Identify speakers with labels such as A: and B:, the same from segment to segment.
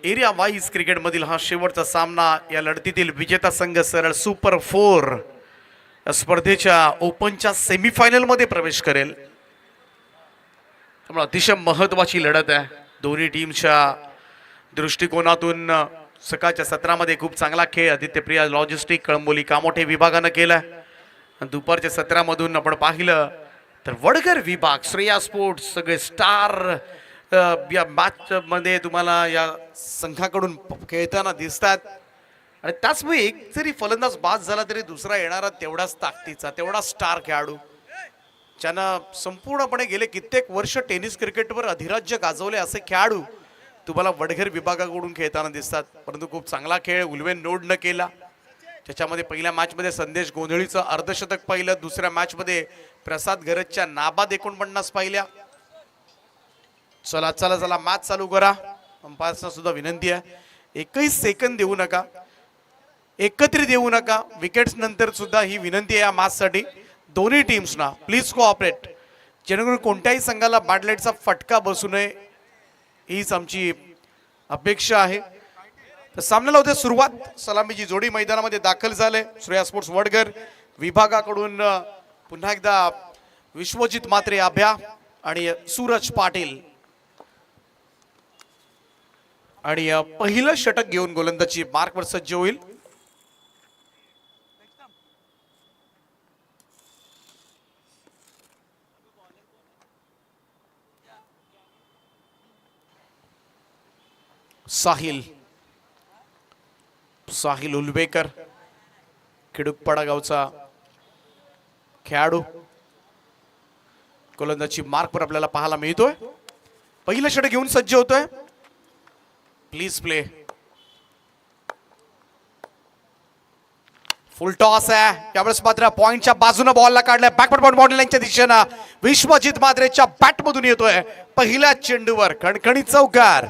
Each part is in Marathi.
A: एरिया वाईज क्रिकेटमधील हा शेवटचा सामना. या लढतीतील विजेता संघ सरळ सुपर 4 स्पर्धेच्या ओपनच्या सेमीफायनलमध्ये प्रवेश करेल. त्यामुळे अतिशय महत्त्वाची लढत आहे दोन्ही टीमच्या दृष्टिकोनातून. सकाळच्या सत्रामध्ये खूप चांगला खेळ आदित्यप्रिया लॉजिस्टिक कळंबोली कामोठे विभागानं केला. दुपारच्या सत्रामधून आपण पाहिलं तर वडगर विभाग श्रेया स्पोर्ट्स सगळे स्टार या मॅच मध्ये तुम्हाला या संघाकडून खेळताना दिसतात. आणि त्याचवेळी एक जरी फलंदाज बाद झाला तरी दुसरा येणारा तेवढाच ताकदीचा तेवढा स्टार खेळाडू ज्यानं संपूर्णपणे गेले कित्येक वर्ष टेनिस क्रिकेटवर अधिराज्य गाजवले असे खेळाडू तुम्हाला वडघर विभागाकडून खेळताना दिसतात. परंतु खूप चांगला खेळ उल्वेन नोड न केला. त्याच्यामध्ये पहिल्या मॅचमध्ये संदेश गोंधळीचं अर्धशतक पाहिलं. दुसऱ्या मॅचमध्ये प्रसाद गरजच्या नाबाद 49 पाहिल्या. चला चला चला मॅच चालू करा. अंपायर्सना सुद्धा विनंती आहे एकही सेकंद देऊ नका, एकत्रित देऊ नका. विकेट्स नंतर सुद्धा ही विनंती आहे या मॅचसाठी दोन्ही टीम्सना प्लीज कोऑपरेट, जेणेकरून कोणत्याही संघाला बॅटलाईटचा फटका बसू नये हीच आमची अपेक्षा आहे. तर सामन्याला होते सुरुवात. सलामीची जोडी मैदानामध्ये दाखल झाले. श्रेया स्पोर्ट्स वडगर विभागाकडून पुन्हा एकदा विश्वजित मात्रे अभ्या आणि सूरज पाटील. आणि पहिलं षटक घेऊन गोलंदाजी मार्कवर सज्ज होईल. साहिल उलवेकर खिडुकपाडा गावचा खेळाडू गोलंदाजी मार्कवर आपल्याला पाहायला मिळतोय. पहिलं षटक घेऊन सज्ज होतोय. Please play. फुल टॉस आहे त्यावेळेस मात्र पॉइंटच्या बाजूने बॉलला काढलाय. बॅकवर्ड पॉइंट बाउंड्री लाईनच्या दिशेनं विश्वजित मात्रेच्या बॅट मधून येतोय. पहिल्या चेंडूवर खणखणीत चौकार.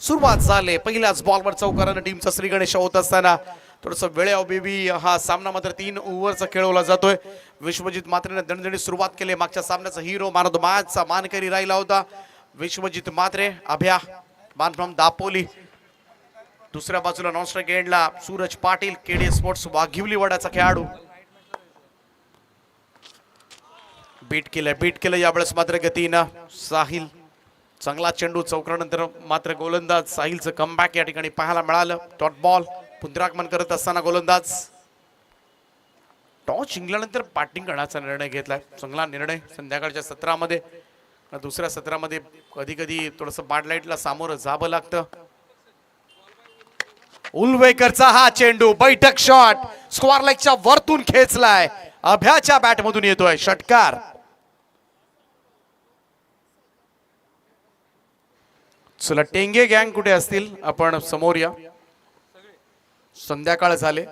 A: सुरुवात झाली पहिल्याच बॉलवर चौकारानं टीमचा श्री गणेश होत असताना थोडस वेळेअभावी हा सामना मात्र 3 ओव्हरचा खेळवला जातोय. विश्वजित मात्रेने दणदणीत सुरुवात केली. मागच्या सामन्याचा हिरो मॅन ऑफ द मॅचचा मानकरी राहिला होता विश्वजित मात्रे. अभ्या बांधफ्रॉम दापोली. दुसऱ्या बाजूला नॉन स्ट्राइक एंडला सूरज पाटील केडी स्पोर्ट्स वाघिवली वडाचा खेळाडू. बीट केलं यावेळेस मात्र गतीनं साहिल. चांगला चेंडू चौकारानंतर मात्र गोलंदाज साहिलचं कमबॅक या ठिकाणी पाहायला मिळालं. डॉट बॉल पुनरागमन करत असताना गोलंदाज टॉस जिंकल्यानंतर बॅटिंग करण्याचा निर्णय घेतलाय. चांगला निर्णय. संध्याकाळच्या सत्रामध्ये दुसऱ्या सत्रामध्ये कधी कधी थोडस बॅटलाईटला सामोरं जावं लागतं. उलवेकरचा हा चेंडू बैठक शॉट स्क्वेअर लेगच्या वरतून खेचलाय. अभ्याच्या बॅट मधून येतोय षटकार. चला टेंगे गँग कुठे असतील आपण समोर या. संध्याकाळ झाले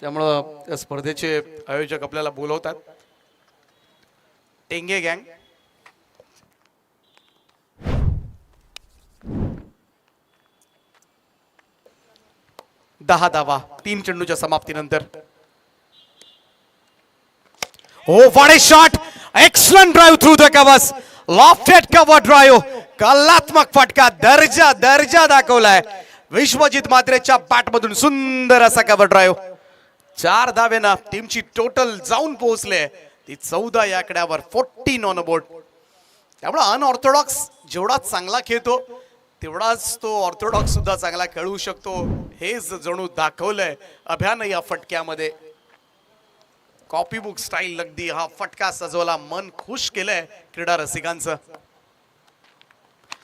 A: त्यामुळं त्या स्पर्धेचे आयोजक आपल्याला बोलवतात. टेंगे गँग 10 धावा 3 चेंडूच्या समाप्तीनंतर. Oh what a shot. Excellent drive through the covers. Lofted cover drive. कलात्मक फटका. दर्जा दाखवलाय विश्वजित मात्रेच्या बॅट मधून. सुंदर असा कव्हर ड्राइव्ह. 4 धावेनं टीमची टोटल जाऊन पोहोचले ती 14 या आकड्यावर. 14 ऑन बोर्ड. त्यामुळे अनऑर्थोडॉक्स जेवढा चांगला खेळतो तेवढाच तो ऑर्थोडॉक्स सुद्धा चांगला खेळू शकतो हेच जणू दाखवलंय अभ्यानं या फटक्यामध्ये. कॉपी बुक स्टाईल अगदी हा फटका सजवला. मन खुश केलंय क्रीडा रसिकांचं.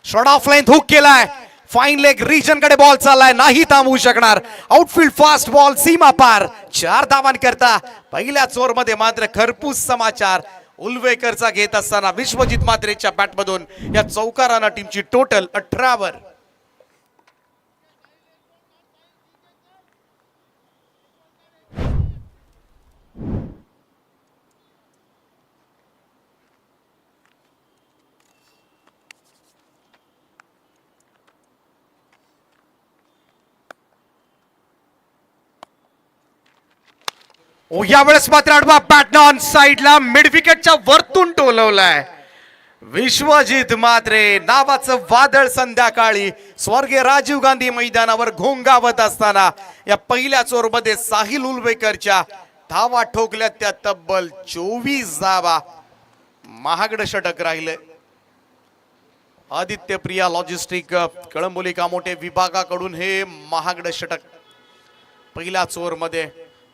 A: शॉट ऑफ लाईन हुक केलाय. फाईन लेग रिजन कडे बॉल चाललाय. नाही थांबवू शकणार. आउटफील्ड फास्ट बॉल सीमा पार. 4 धावांकरता पहिल्याच ओव्हर मध्ये मात्र खरपूस समाचार उलवेकरचा घेत असताना विश्वजित मात्रेच्या बॅट मधून या चौकारानं टीमची टोटल 18 वर. यावेळेस मात्र आडवा बॅटन ऑन साइडला मिड विकेटच्या वरतून टोलवलाय. विश्वजित मात्रे नावाचं वादळ संध्याकाळी स्वर्गीय राजीव गांधी मैदानावर घोंगावत असताना या पहिल्याच ओव्हरमध्ये साहिल उलवेकरच्या धावा ठोकल्यात त्या तब्बल 24 धावा. महागड षटक राहिले. आदित्य प्रिया लॉजिस्टिक कळंबोली कामोठे विभागाकडून हे महागड षटक पहिल्याच ओव्हरमध्ये.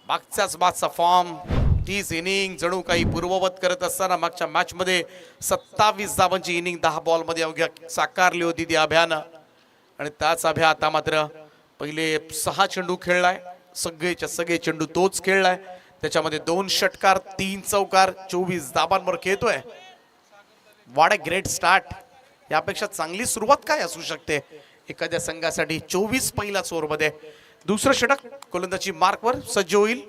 A: मागचा फॉर्म 30 इनिंग जणू काही पूर्ववत करत असताना मागच्या मॅच मध्ये 27 धावांची इनिंग 10 बॉल मध्ये अवघ्या साकारली होती ती अभ्यानं. आणि त्याच अभ्या आता मात्र पहिले 6 चेंडू खेळलाय. सगळेच्या सगळे चेंडू तोच खेळलाय. त्याच्यामध्ये 2 षटकार 3 चौकार 24 धाबांवर खेळतोय. What a great start. यापेक्षा चांगली सुरुवात काय असू शकते एखाद्या संघासाठी. 24 पहिल्याच ओव्हरमध्ये. दुसरं षटक गोलंदाजी मार्कवर सज्ज होईल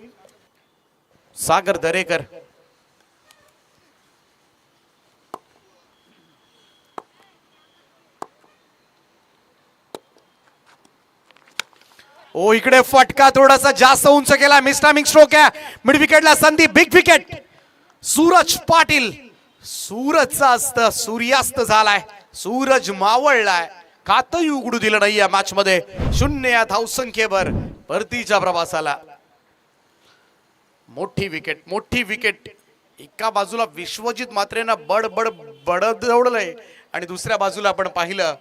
A: सागर दरेकर. ओ इकडे फटका थोडासा जास्त उंच केला. मिस्टामिंग स्ट्रोक आहे. मिड विकेटला संधी. Big wicket Suraj Patil. सूरजचा अस्त सूर्यास्त झालाय. सूरज मावळलाय. खातही उघडू दिलं नाही या मॅच मध्ये. 0 या धावसंख्येवर परतीच्या प्रवासाला. मोठी विकेट. एका बाजूला विश्वजित मात्रेनं बडबड बडदवडलंय आणि दुसऱ्या बाजूला आपण पाहिलं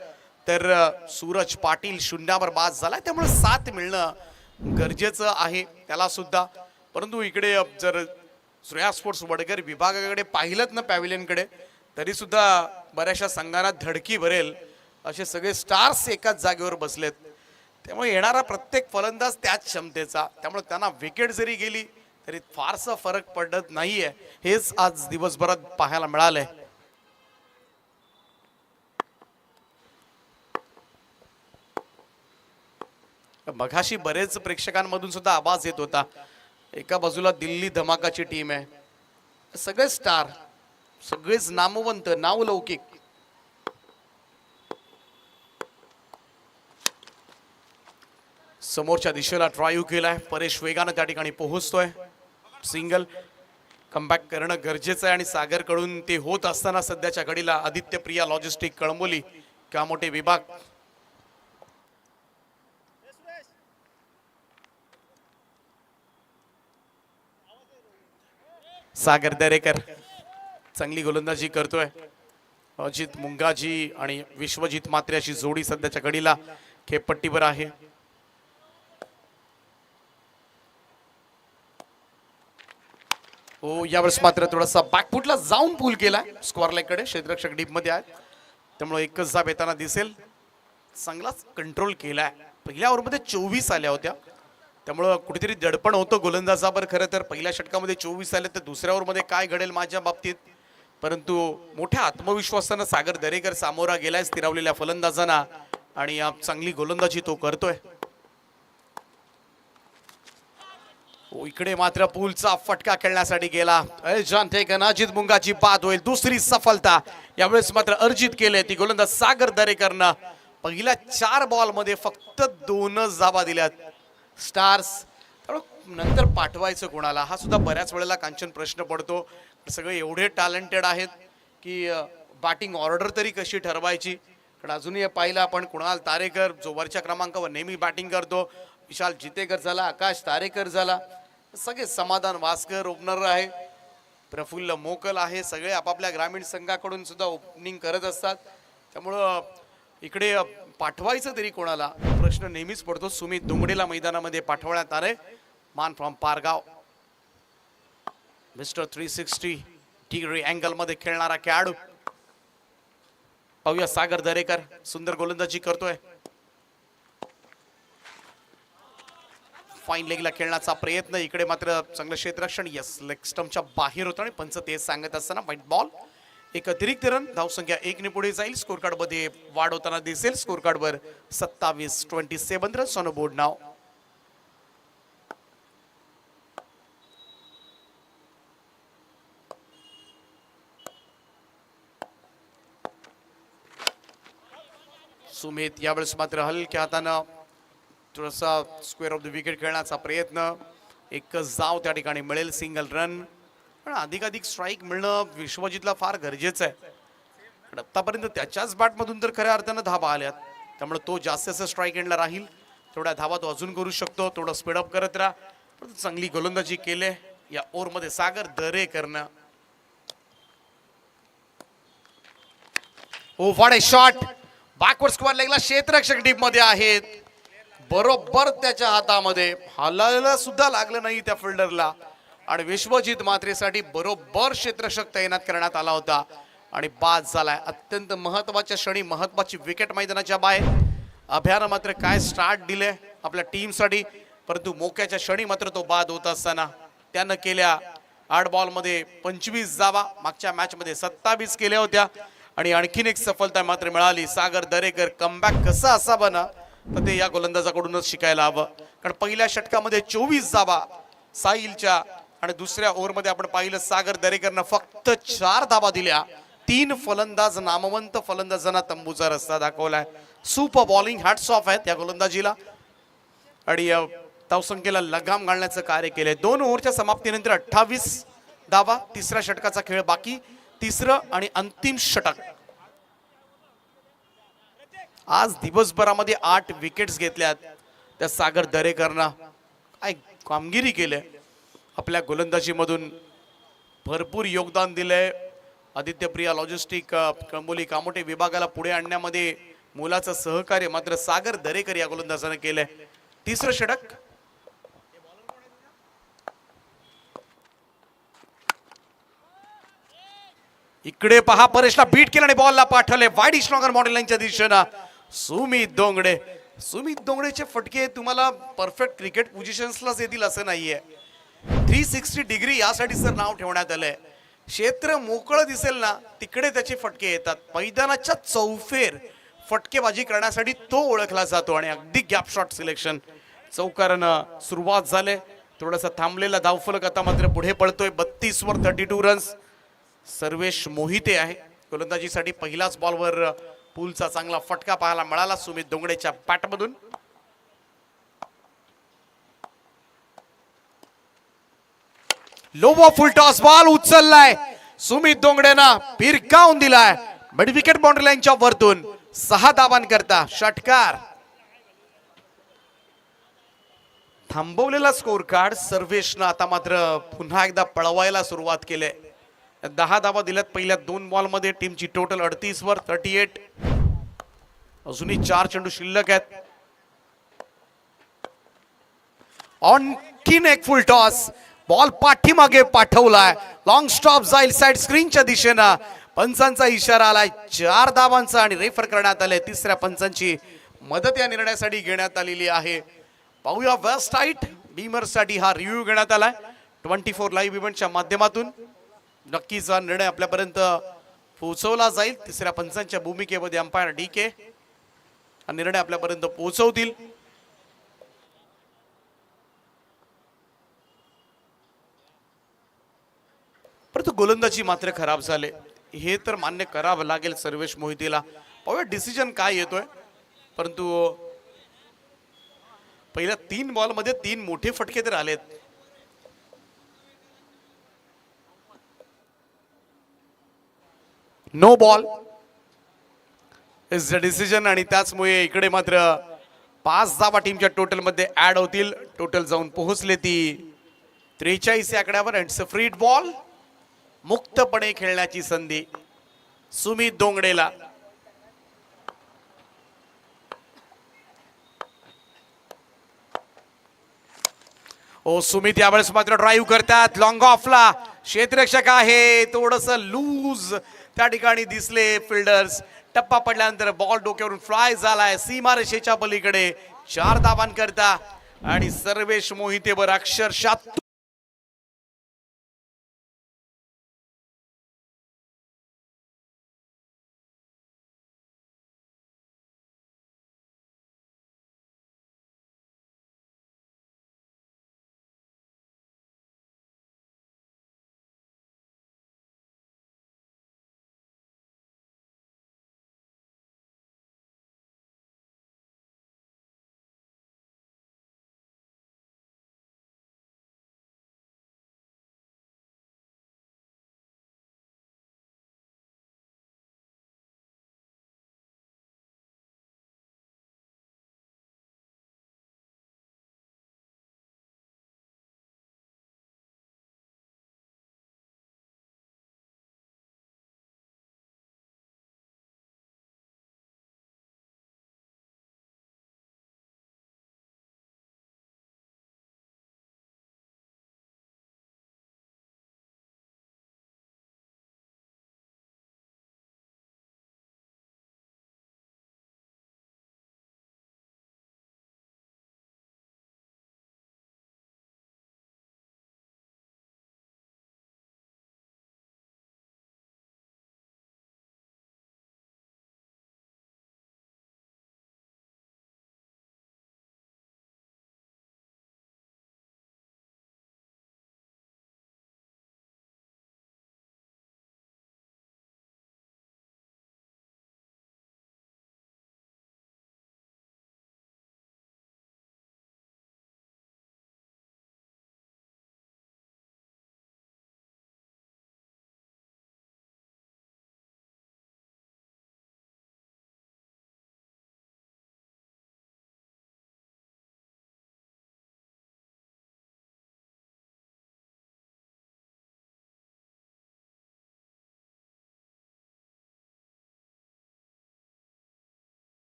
A: तर सूरज पाटील शून्यावर बाद झाला. त्यामुळे 7 मिळणं गरजेचं आहे त्याला सुद्धा. परंतु इकडे जर श्रेया स्पोर्ट्स वडगर विभागाकडे पाहिलं ना पॅव्हिलियनकडे तरी सुद्धा बऱ्याचशा संघांना धडकी भरेल असे सगळे स्टार्स एकाच जागेवर बसलेत. त्यामुळे येणारा प्रत्येक फलंदाज त्याच क्षमतेचा. त्यामुळे त्यांना विकेट जरी गेली तरी फारसा फरक पडत नाहीये. हेच आज दिवसभरात पाहायला मिळालंय. मघाशी बरेच प्रेक्षकांमधून सुद्धा आवाज येत होता. एका बाजूला दिल्ली धमाकाची टीम आहे. सगळे स्टार सगळेच नामवंत नावलौकिक. समोरच्या दिशेला ड्राईव्ह केलाय. परेश वेगानं त्या ठिकाणी पोहोचतोय. सिंगल कमबॅक करणं गरजेचं आहे आणि सागर कडून ते होत असताना सध्याच्या घडीला आदित्य प्रिया लॉजिस्टिक कळंबोली कामोठे विभाग. सागर दरेकर चांगली गोलंदाजी करतोय. अजित मुंगाजी आणि विश्वजित मात्र्याची जोडी सध्याच्या घडीला खेळपट्टीवर आहे. हो यावेळेस मात्र थोडासा बॅकफुटला जाऊन पूल केलाय. स्क्वेअर लेग कडे क्षेत्ररक्षक डीप मध्ये आहेत त्यामुळे एकच जाब येताना दिसेल. चांगलाच कंट्रोल केलाय. पहिल्या ओव्हरमध्ये 24 आल्या होत्या त्यामुळे कुठेतरी दडपण होतं गोलंदाजावर. खरं तर पहिल्या षटकामध्ये 24 आले तर दुसऱ्या ओव्हरमध्ये काय घडेल माझ्या बाबतीत. परंतु मोठ्या आत्मविश्वासानं सागर दरेकर सामोरा गेलाय स्थिरावलेल्या फलंदाजांना आणि चांगली गोलंदाजी तो करतोय. इकडे मात्र पूलचा फटका खेळण्यासाठी गेला. अजित मुंगाची बाद होईल. दुसरी सफलता यावेळेस मात्र अर्जित केले. ती गोलंदाज सागर दरेकरनं पहिल्या 4 बॉल मध्ये फक्त 2 धावा दिल्यात. स्टार्स नंतर पाठवायचं कोणाला हा सुद्धा बऱ्याच वेळेला कांचन प्रश्न पडतो. सगळे एवढे टॅलेंटेड आहेत की बॅटिंग ऑर्डर तरी कशी ठरवायची. कारण अजूनही पाहिलं आपण कुणाल तारेकर जो वरच्या क्रमांकावर नेहमी बॅटिंग करतो. विशाल जितेकर झाला. आकाश तारेकर झाला. सगळे समाधान वासकर ओपनर आहे. प्रफुल्ल मोकल आहे. सगळे आपापल्या ग्रामीण संघाकडून सुद्धा ओपनिंग करत असतात. त्यामुळं इकडे पाठवायचं तरी कोणाला प्रश्न नेहमीच पडतो. सुमित दुंगडेला मैदानामध्ये पाठवण्यात आले. मान from Pargaon. Mister 360 degree angle मध्ये खेळणारा खेळाडू. पाहूया सागर दरेकर सुंदर गोलंदाजी करतोय. फाईन लेगला खेळण्याचा प्रयत्न. इकडे मात्र चांगलं क्षेत्ररक्षण. यस लेग स्टंपच्या बाहेर होतं आणि पंच तेच सांगत असताना व्हाईट बॉल. एक अतिरिक्त रन. धावसंख्या 1 ने पुढे जाईल. स्कोर कार्ड मध्ये वाढ होताना दिसेल. स्कोर कार्ड वर 27 रन्स ऑन बोर्ड नाव. सुमित यावेळेस मात्र हलक्या हातानं थोडासा स्क्वेअर ऑफ द विकेट खेळण्याचा प्रयत्न. एकच धाव त्या ठिकाणी मिळेल. Single run. पण अधिकाधिक स्ट्राईक मिळणं विश्वजितला फार गरजेचं आहे. आतापर्यंत त्याच्याच बॅटमधून तर खऱ्या अर्थानं धाबा आल्यात, त्यामुळे तो जास्त स्ट्राईक एंडला राहील. थोड्या धावा तो अजून करू शकतो, थोडं स्पीडअप करत राहा. चांगली गोलंदाजी केले या ओव्हरमध्ये सागर दरेकरनं. Oh what a shot, backward square लेगला क्षेत्ररक्षक डीप मध्ये आहेत, बरोबर त्याच्या हातामध्ये, हालायला सुद्धा लागलं नाही त्या फिल्डरला. आणि विश्वजित मात्रेसाठी बरोबर क्षेत्ररक्षक तैनात करण्यात आला होता आणि बाद झालाय. अत्यंत महत्वाच्या क्षणी महत्वाची विकेट मैदानाच्या बाहेर. अभ्यानं मात्र काय स्टार्ट दिले आपल्या टीमसाठी, परंतु मोक्याच्या क्षणी मात्र तो बाद होत असताना त्यानं केल्या 8 बॉलमध्ये 25 धावा, मागच्या मॅच मध्ये 27 केल्या होत्या आणि आणखीन एक सफलता मात्र मिळाली. सागर दरेकर कमबॅक कसा असावा ना, तर ते या गोलंदाजाकडूनच शिकायला हवं. कारण पहिल्या षटकामध्ये 24 धावा साहिलच्या आणि दुसऱ्या ओव्हरमध्ये आपण पाहिलं सागर दरेकरनं फक्त 4 धावा दिल्या. 3 फलंदाज नामवंत फलंदाजांना तंबूचा रस्ता दाखवलाय. सुपर बॉलिंग, हॅट्स ऑफ आहेत या गोलंदाजीला आणि धावसंख्येला लगाम घालण्याचं कार्य केलंय. 2 ओव्हरच्या समाप्तीनंतर 28 धावा, तिसऱ्या षटकाचा खेळ बाकी, तिसरं आणि अंतिम षटक. आज दिवसभरामध्ये 8 विकेट्स घेतल्यात त्या सागर दरेकरनं. काय कामगिरी केली आपल्या गोलंदाजीमधून, भरपूर योगदान दिलंय. आदित्य प्रिया लॉजिस्टिक कळंबोली कामोठे विभागाला पुढे आणण्यामध्ये मोलाचं सहकार्य मात्र सागर दरेकर या गोलंदाजाने केलंय. तिसरं षटक. इकडे पहा, परेशला बीट केलं आणि बॉलला पाठवले वाईड स्ट्रॉंगर मॉडेल लाईनच्या दिशेनं. सुमित दोंगडे, सुमित दोंगडेचे फटके तुम्हाला परफेक्ट क्रिकेट पोझिशन्सलाच येतील असं नाहीये. 360 डिग्री यासाठी सर नाव ठेवण्यात आलंय. क्षेत्र मोकळं दिसेल ना तिकडे त्याचे फटके येतात. मैदानाच्या चौफेर फटकेबाजी करण्यासाठी तो ओळखला जातो आणि अगदी गॅप शॉट सिलेक्शन. चौकारानं सुरुवात झाले, थोडासा थांबलेला धावफलक आता मात्र पुढे पळतोय. 32 वर 32 रन्स. सर्वेश मोहिते आहे गोलंदाजीसाठी. पहिल्याच बॉलवर पूलचा चांगला फटका पाहायला मिळाला सुमित दोंगडेच्या बॅटमधून. लो फुल टॉस बॉल उचललाय सुमित दोंगडेनं, फिरकावून दिलाय मिड विकेट बाउंड्री लाईनच्या वरतून. 6 धावांकरता षटकार. थांबवलेला स्कोर कार्ड सर्वेशनं आता मात्र पुन्हा एकदा पळवायला सुरुवात केली. 10 धावा दिल्यात पहिल्या 2 बॉलमध्ये. टीमची टोटल 38 वर 38. अजूनही 4 चेंडू शिल्लक आहेत. आणखीन एक फुल टॉस, बॉल पाठीमागे पाठवलाय, लॉंग स्टॉप जाईल साइड स्क्रीनच्या दिशेनं. पंचांचा इशारा आलाय 4 धावांचा आणि रेफर करण्यात आले. तिसऱ्या पंचांची मदत या निर्णयासाठी घेण्यात आलेली आहे. पाहूया वेस्ट हाईट बीमर्ससाठी हा रिव्ह्यू घेण्यात आलाय 24 लाईव्ह इव्हेंटच्या माध्यमातून. नक्कीच हा निर्णय आपल्यापर्यंत पोहोचवला जाईल. तिसऱ्या पंचांच्या भूमिकेमध्ये अंपायर DK हा निर्णय आपल्यापर्यंत पोहोचवतील. परंतु गोलंदाजी मात्र खराब झाले, हे तर मान्य करावं लागेल सर्वेश मोहितेला. पाहूया डिसिजन काय येतोय. परंतु पहिल्या 3 बॉलमध्ये 3 मोठे फटके तर आलेत. No ball is the decision आणि त्याचमुळे इकडे मात्र 5 धावा टीमच्या टोटल मध्ये ऍड होतील. टोटल जाऊन पोहोचले ती 43 या आकड्यावर. अँड फ्री बॉल, मुक्तपणे खेळण्याची संधी सुमित दोंगडेला. ओ सुमित यावेळेस मात्र ड्राईव्ह करतात लॉंग ऑफला. क्षेत्ररक्षक आहे, थोडस लूज त्या ठिकाणी दिसले फिल्डर्स. टप्पा पडल्यानंतर बॉल डोक्यावरून फ्लाय झालाय सीमारेषेच्या पलीकडे. 4 धावांकरता आणि सर्वेश मोहितेवर अक्षरशः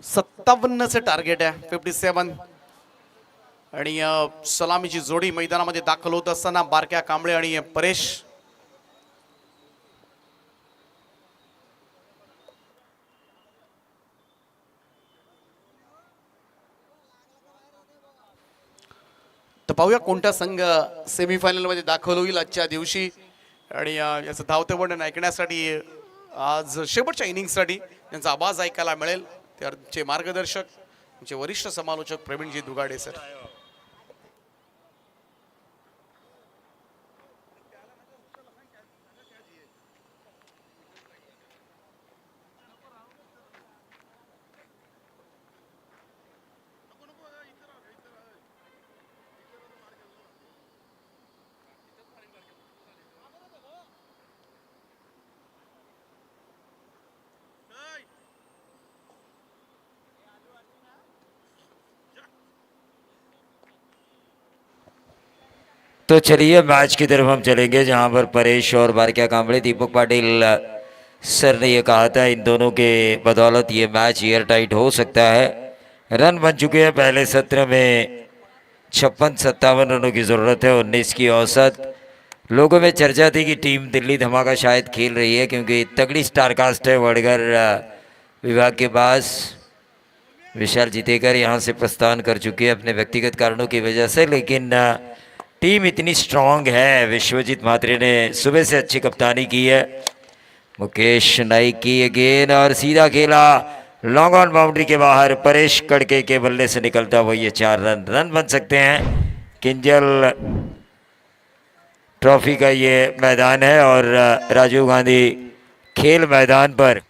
A: 57चं टार्गेट आहे 57. आणि सलामीची जोडी मैदानामध्ये दाखल होत असताना बारक्या कांबळे आणि परेश. तर पाहूया कोणता संघ सेमीफायनल मध्ये दाखल होईल आजच्या दिवशी. आणि याचं धावते वर्णन ऐकण्यासाठी आज शेवटच्या इनिंगसाठी त्यांचा आवाज ऐकायला मिळेल. त्यांचे मार्गदर्शक त्यांचे वरिष्ठ समालोचक प्रवीणजी दुगाडे सर.
B: तो चलिए मैच की तरफ हम चलेंगे, जहां पर परेश और बारक्या कांबळे, दीपक पाटिल सर ने ये कहा था इन दोनों के बदौलत ये मैच एयर टाइट हो सकता है। रन बन चुके हैं पहले सत्र में 56-57 रनों की ज़रूरत है, 19 की औसत। लोगों में चर्चा थी कि टीम दिल्ली धमाका शायद खेल रही है, क्योंकि तगड़ी स्टारकास्ट है वडगर विभाग के पास। विशाल जीतेकर यहाँ से प्रस्थान कर चुके हैं अपने व्यक्तिगत कारणों की वजह से, लेकिन टीम इतनी स्ट्रांग है। विश्वजीत म्हात्रे ने सुबह से अच्छी कप्तानी की है। मुकेश नाइक की अगेन और सीधा खेला लॉन्ग ऑन बाउंड्री के बाहर। परेश कड़के के बल्ले से निकलता हुआ ये 4 रन बन सकते हैं। किंजल ट्रॉफी का ये मैदान है और राजीव गांधी खेल मैदान पर